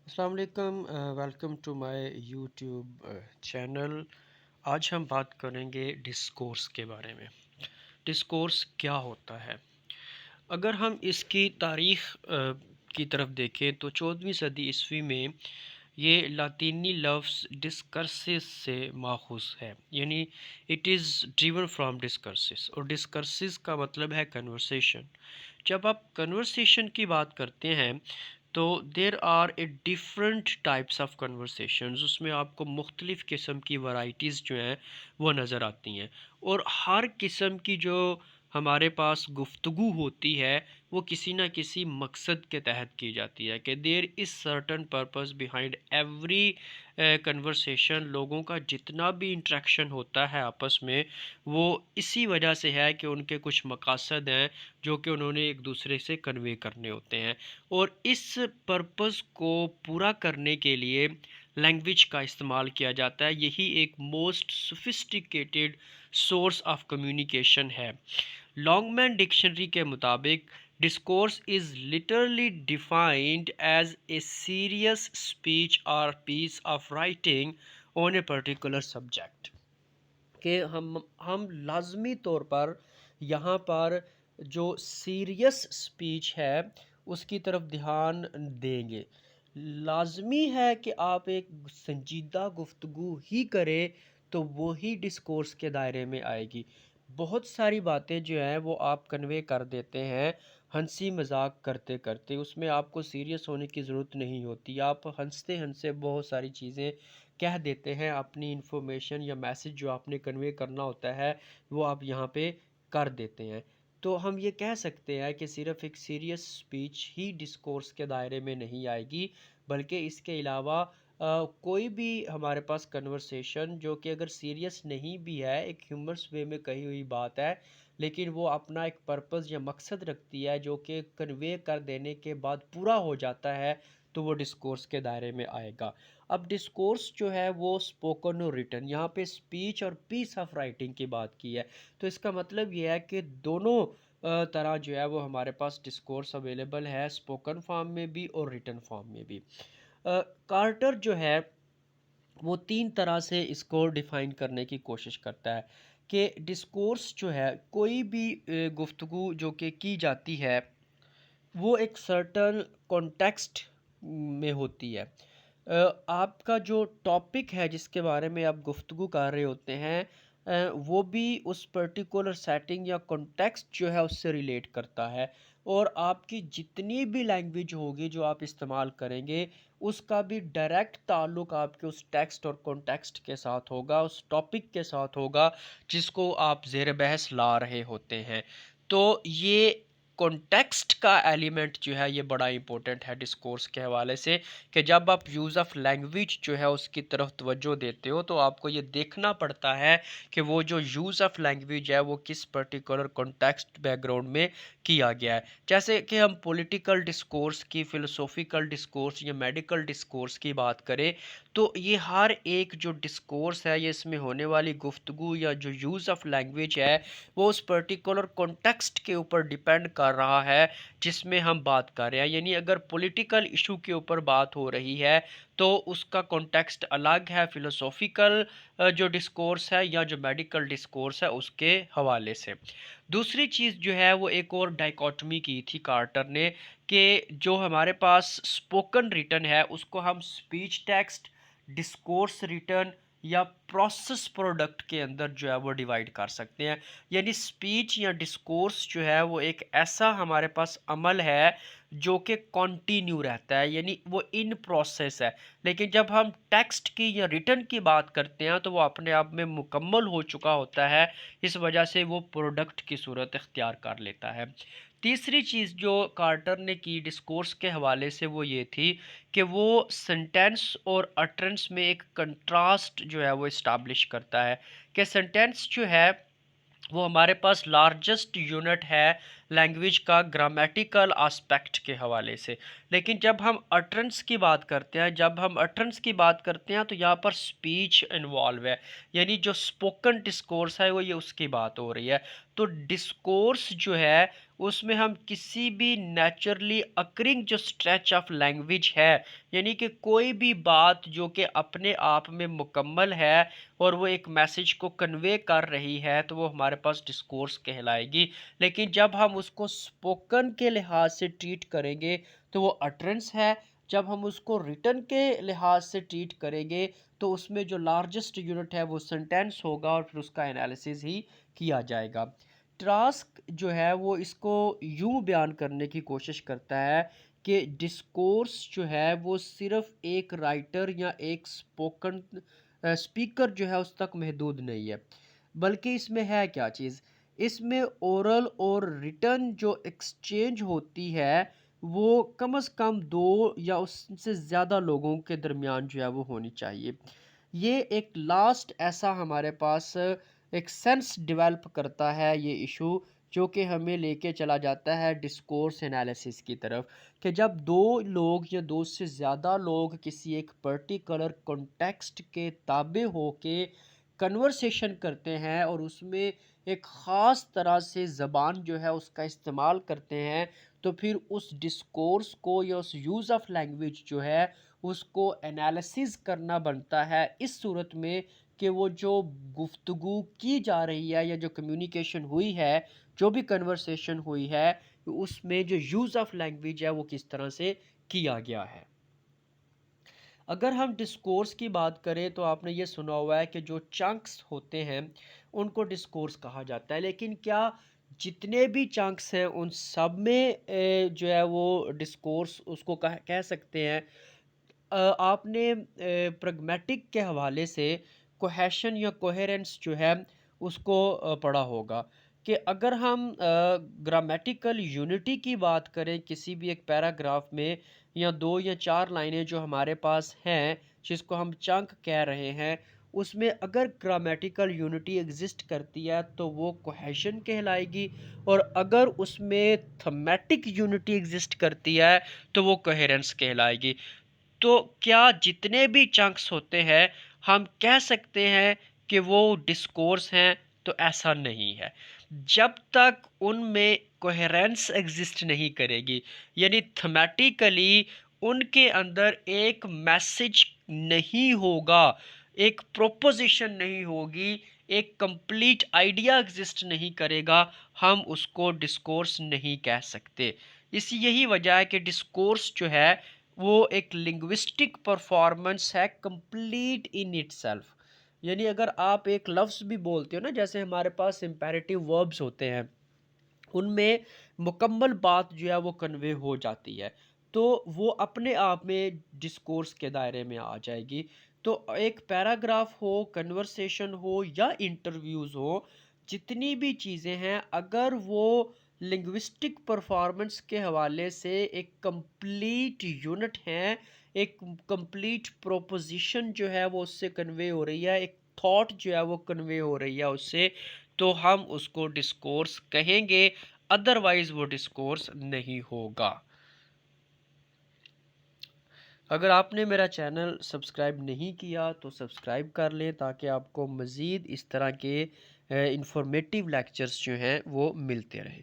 السلام علیکم، welcome to my YouTube channel. آج ہم بات کریں گے ڈسکورس کے بارے میں۔ ڈسکورس کیا ہوتا ہے؟ اگر ہم اس کی تاریخ کی طرف دیکھیں تو 14ویں صدی عیسوی میں یہ لاطینی لفظ ڈسکرسس سے ماخوذ ہے، یعنی اٹ از ڈریون فرام ڈسکرسس، اور ڈسکرسس کا مطلب ہے کنورسیشن۔ جب آپ کنورسیشن کی بات کرتے ہیں تو there are a different types of conversations, اس میں آپ کو مختلف قسم کی ورائٹیز جو ہیں وہ نظر آتی ہیں، اور ہر قسم کی جو ہمارے پاس گفتگو ہوتی ہے وہ کسی نہ کسی مقصد کے تحت کی جاتی ہے، کہ there is certain purpose behind every conversation. لوگوں کا جتنا بھی انٹریکشن ہوتا ہے آپس میں وہ اسی وجہ سے ہے کہ ان کے کچھ مقاصد ہیں جو کہ انہوں نے ایک دوسرے سے کنوے کرنے ہوتے ہیں، اور اس پرپز کو پورا کرنے کے لیے لینگویج کا استعمال کیا جاتا ہے۔ یہی ایک most sophisticated source of communication ہے۔ لانگ مین ڈکشنری کے مطابق discourse is literally defined as a serious speech اور piece of writing on a particular subject, کہ ہم لازمی طور پر یہاں پر جو سیریس اسپیچ ہے اس کی طرف دھیان دیں گے۔ لازمی ہے کہ آپ ایک سنجیدہ گفتگو ہی کریں تو وہی ڈسکورس کے دائرے میں آئے گی۔ بہت ساری باتیں جو ہیں وہ آپ کنوے کر دیتے ہیں ہنسی مذاق کرتے کرتے، اس میں آپ کو سیریس ہونے کی ضرورت نہیں ہوتی، آپ ہنستے ہنستے بہت ساری چیزیں کہہ دیتے ہیں، اپنی انفارمیشن یا میسج جو آپ نے کنوے کرنا ہوتا ہے وہ آپ یہاں پہ کر دیتے ہیں۔ تو ہم یہ کہہ سکتے ہیں کہ صرف ایک سیریس سپیچ ہی ڈسکورس کے دائرے میں نہیں آئے گی، بلکہ اس کے علاوہ کوئی بھی ہمارے پاس کنورسیشن جو کہ اگر سیریس نہیں بھی ہے، ایک ہیومرس وے میں کہی ہوئی بات ہے، لیکن وہ اپنا ایک پرپز یا مقصد رکھتی ہے جو کہ کنوے کر دینے کے بعد پورا ہو جاتا ہے، تو وہ ڈسکورس کے دائرے میں آئے گا۔ اب ڈسکورس جو ہے وہ سپوکن اور ریٹن، یہاں پہ سپیچ اور پیس آف رائٹنگ کی بات کی ہے، تو اس کا مطلب یہ ہے کہ دونوں طرح جو ہے وہ ہمارے پاس ڈسکورس اویلیبل ہے، سپوکن فارم میں بھی اور ریٹن فارم میں بھی۔ کارٹر جو ہے وہ تین طرح سے اس کو ڈیفائن کرنے کی کوشش کرتا ہے کہ ڈسکورس جو ہے کوئی بھی گفتگو جو کہ کی جاتی ہے وہ ایک سرٹن کانٹیکسٹ میں ہوتی ہے۔ آپ کا جو ٹاپک ہے جس کے بارے میں آپ گفتگو کر رہے ہوتے ہیں وہ بھی اس پرٹیکولر سیٹنگ یا کانٹیکسٹ جو ہے اس سے ریلیٹ کرتا ہے، اور آپ کی جتنی بھی لینگویج ہوگی جو آپ استعمال کریں گے اس کا بھی ڈائریکٹ تعلق آپ کے اس ٹیکسٹ اور کانٹیکسٹ کے ساتھ ہوگا، اس ٹاپک کے ساتھ ہوگا جس کو آپ زیر بحث لا رہے ہوتے ہیں۔ تو یہ کانٹیکسٹ کا ایلیمنٹ جو ہے یہ بڑا امپورٹنٹ ہے ڈسکورس کے حوالے سے، کہ جب آپ یوز آف لینگویج جو ہے اس کی طرف توجہ دیتے ہو تو آپ کو یہ دیکھنا پڑتا ہے کہ وہ جو یوز آف لینگویج ہے وہ کس پرٹیکولر کانٹیکسٹ بیک گراؤنڈ میں کیا گیا ہے۔ جیسے کہ ہم پولیٹیکل ڈسکورس کی، فلسفیکل ڈسکورس یا میڈیکل ڈسکورس کی بات کریں تو یہ ہر ایک جو ڈسکورس ہے یہ اس میں ہونے والی گفتگو یا جو یوز آف لینگویج ہے وہ اس پرٹیکولر کانٹیکسٹ کے اوپر ڈیپینڈ کر رہا ہے جس میں ہم بات کر رہے ہیں۔ یعنی اگر پولیٹیکل ایشو کے اوپر بات ہو رہی ہے تو اس کا کانٹیکسٹ الگ ہے فلسفیکل جو ڈسکورس ہے یا جو میڈیکل ڈسکورس ہے اس کے حوالے سے۔ دوسری چیز جو ہے وہ ایک اور ڈائیکوٹمی کی تھی کارٹر نے، کہ جو ہمارے پاس اسپوکن ریٹن ہے اس کو ہم اسپیچ ٹیکسٹ، ڈسکورس ریٹن یا پروسیس پروڈکٹ کے اندر جو ہے وہ ڈیوائیڈ کر سکتے ہیں۔ یعنی اسپیچ یا ڈسکورس جو ہے وہ ایک ایسا ہمارے پاس عمل ہے جو کہ کنٹینیو رہتا ہے، یعنی وہ ان پروسیس ہے، لیکن جب ہم ٹیکسٹ کی یا ریٹن کی بات کرتے ہیں تو وہ اپنے آپ میں مکمل ہو چکا ہوتا ہے، اس وجہ سے وہ پروڈکٹ کی صورت اختیار کر لیتا ہے۔ تیسری چیز جو کارٹر نے کی ڈسکورس کے حوالے سے وہ یہ تھی کہ وہ سنٹینس اور اٹرنس میں ایک کنٹراسٹ جو ہے وہ اسٹیبلش کرتا ہے، کہ سنٹینس جو ہے وہ ہمارے پاس لارجسٹ یونٹ ہے لینگویج کا گرامیٹیکل آسپیکٹ کے حوالے سے، لیکن جب ہم اٹرنس کی بات کرتے ہیں تو یہاں پر سپیچ انوالو ہے، یعنی جو سپوکن ڈسکورس ہے وہ یہ اس کی بات ہو رہی ہے۔ تو ڈسکورس جو ہے اس میں ہم کسی بھی نیچرلی اکرنگ جو اسٹریچ آف لینگویج ہے، یعنی کہ کوئی بھی بات جو کہ اپنے آپ میں مکمل ہے اور وہ ایک میسج کو کنوے کر رہی ہے، تو وہ ہمارے پاس ڈسکورس کہلائے گی۔ لیکن جب ہم اس کو سپوکن کے لحاظ سے ٹریٹ کریں گے تو وہ اٹرنس ہے، جب ہم اس کو ریٹن کے لحاظ سے ٹریٹ کریں گے تو اس میں جو لارجسٹ یونٹ ہے وہ سنٹینس ہوگا اور پھر اس کا انالیسز ہی کیا جائے گا۔ ٹراسک جو ہے وہ اس کو یوں بیان کرنے کی کوشش کرتا ہے کہ ڈسکورس جو ہے وہ صرف ایک رائٹر یا ایک سپیکر جو ہے اس تک محدود نہیں ہے، بلکہ اس میں ہے کیا چیز، اس میں اورل اور ریٹن جو ایکسچینج ہوتی ہے وہ کم از کم دو یا اس سے زیادہ لوگوں کے درمیان جو ہے وہ ہونی چاہیے۔ یہ ایک لاسٹ ایسا ہمارے پاس ایک سینس ڈیولپ کرتا ہے یہ ایشو، جو کہ ہمیں لے کے چلا جاتا ہے ڈسکورس انالیسس کی طرف، کہ جب دو لوگ یا دو سے زیادہ لوگ کسی ایک پرٹیکولر کنٹیکسٹ کے تابع ہو کے کنورسیشن کرتے ہیں اور اس میں ایک خاص طرح سے زبان جو ہے اس کا استعمال کرتے ہیں، تو پھر اس ڈسکورس کو یا اس یوز آف لینگویج جو ہے اس کو انالیسز کرنا بنتا ہے اس صورت میں کہ وہ جو گفتگو کی جا رہی ہے یا جو کمیونیکیشن ہوئی ہے، جو بھی کنورسیشن ہوئی ہے، اس میں جو یوز آف لینگویج ہے وہ کس طرح سے کیا گیا ہے۔ اگر ہم ڈسکورس کی بات کریں تو آپ نے یہ سنا ہوا ہے کہ جو چنکس ہوتے ہیں ان کو ڈسکورس کہا جاتا ہے، لیکن کیا جتنے بھی چنکس ہیں ان سب میں جو ہے وہ ڈسکورس اس کو کہہ سکتے ہیں؟ آپ نے پریگمیٹک کے حوالے سے کوہیشن یا کوہیرنس جو ہے اس کو پڑھا ہوگا کہ اگر ہم گرامیٹیکل یونٹی کی بات کریں کسی بھی ایک پیراگراف میں، یا دو یا چار لائنیں جو ہمارے پاس ہیں جس کو ہم چنک کہہ رہے ہیں، اس میں اگر گرامیٹیکل یونٹی ایگزسٹ کرتی ہے تو وہ کوہیشن کہلائے گی، اور اگر اس میں تھمیٹک یونٹی ایگزسٹ کرتی ہے تو وہ کوہیرنس کہلائے گی۔ تو کیا جتنے بھی چنکس ہوتے ہیں ہم کہہ سکتے ہیں کہ وہ ڈسکورس ہیں؟ تو ایسا نہیں ہے، جب تک ان میں کوہیرنس ایگزسٹ نہیں کرے گی، یعنی تھمیٹیکلی ان کے اندر ایک میسج نہیں ہوگا، ایک پروپوزیشن نہیں ہوگی، ایک کمپلیٹ آئیڈیا ایگزسٹ نہیں کرے گا، ہم اس کو ڈسکورس نہیں کہہ سکتے۔ یہی وجہ ہے کہ ڈسکورس جو ہے وہ ایک لنگوسٹک پرفارمنس ہے کمپلیٹ ان اٹ سیلف، یعنی اگر آپ ایک لفظ بھی بولتے ہو نا، جیسے ہمارے پاس امپیریٹیو وربز ہوتے ہیں، ان میں مکمل بات جو ہے وہ کنوے ہو جاتی ہے، تو وہ اپنے آپ میں ڈسکورس کے دائرے میں آ جائے گی۔ تو ایک پیراگراف ہو، کنورسیشن ہو یا انٹرویوز ہو، جتنی بھی چیزیں ہیں اگر وہ لنگوسٹک پرفارمنس کے حوالے سے ایک کمپلیٹ یونٹ ہیں، ایک کمپلیٹ پروپوزیشن جو ہے وہ اس سے کنوے ہو رہی ہے، ایک تھاٹ جو ہے وہ کنوے ہو رہی ہے اس سے، تو ہم اس کو ڈسکورس کہیں گے، ادروائز وہ ڈسکورس نہیں ہوگا۔ اگر آپ نے میرا چینل سبسکرائب نہیں کیا تو سبسکرائب کر لیں تاکہ آپ کو مزید اس طرح کے انفارمیٹیو لیکچرز جو ہیں وہ ملتے رہیں۔